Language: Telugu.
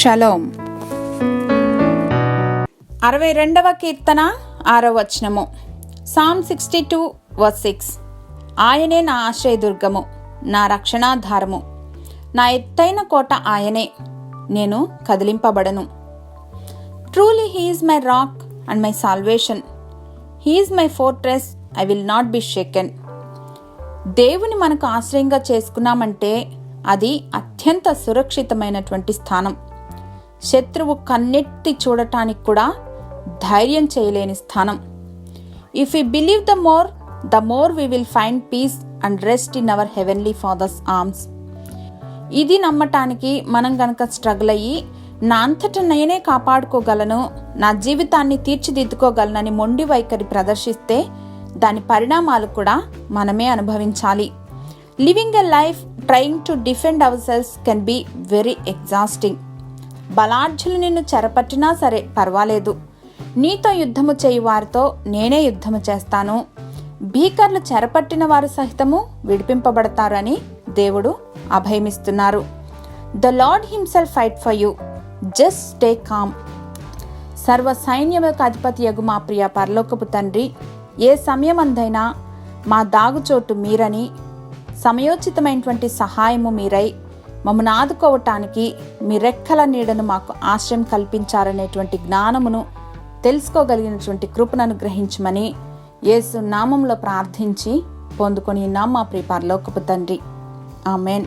షలోమ్. 62వ కీర్తన 6వ వచనము. Psalm 62:6. ఆయనే నా ఆశ్రయదుర్గము, నా రక్షణాధారము, నా ఎత్తైన కోట ఆయనే, నేను కదిలింపబడను. Truly he is my rock and my salvation. He is my fortress, I will not be shaken. దేవుని మనకు ఆశ్రయంగా చేసుకున్నామంటే అది అత్యంత సురక్షితమైనటువంటి స్థానం. శత్రువు కన్నెత్తి చూడటానికి కూడా ధైర్యం చేయలేని స్థానం. If we believe the more we will find peace and rest in our heavenly Father's arms. ఇది నమ్మటానికి మనం గనక స్ట్రగుల్ అయ్యి నా అంతట నేనే కాపాడుకోగలను, నా జీవితాన్ని తీర్చిదిద్దుకోగలనని మొండి వైఖరి ప్రదర్శిస్తే దాని పరిణామాలు కూడా మనమే అనుభవించాలి. Living a life trying to defend ourselves can be very exhausting. బలాఢ్యులు నిన్ను చెరపట్టినా సరే పర్వాలేదు, నీతో యుద్ధము చేయు వారితో నేనే యుద్ధము చేస్తాను, భీకర్లు చెరపట్టిన వారు సహితము విడిపింపబడతారు అని దేవుడు అభయమిస్తున్నారు. The Lord himself fight for you, just stay calm. సర్వ సైన్యములకు అధిపతియగు మా ప్రియ పరలోకపు తండ్రి, ఏ సమయమందైనా మా దాగుచోటు మీరని, సమయోచితమైనటువంటి సహాయము మీరై మమ్మల్ని ఆదుకోవటానికి మీ రెక్కల నీడను మాకు ఆశ్రయం కల్పించారనేటువంటి జ్ఞానమును తెలుసుకోగలిగినటువంటి కృపను అనుగ్రహించమని యేసు నామంలో ప్రార్థించి పొందుకొని మా ప్రియ పరలోకపు తండ్రి. ఆమెన్.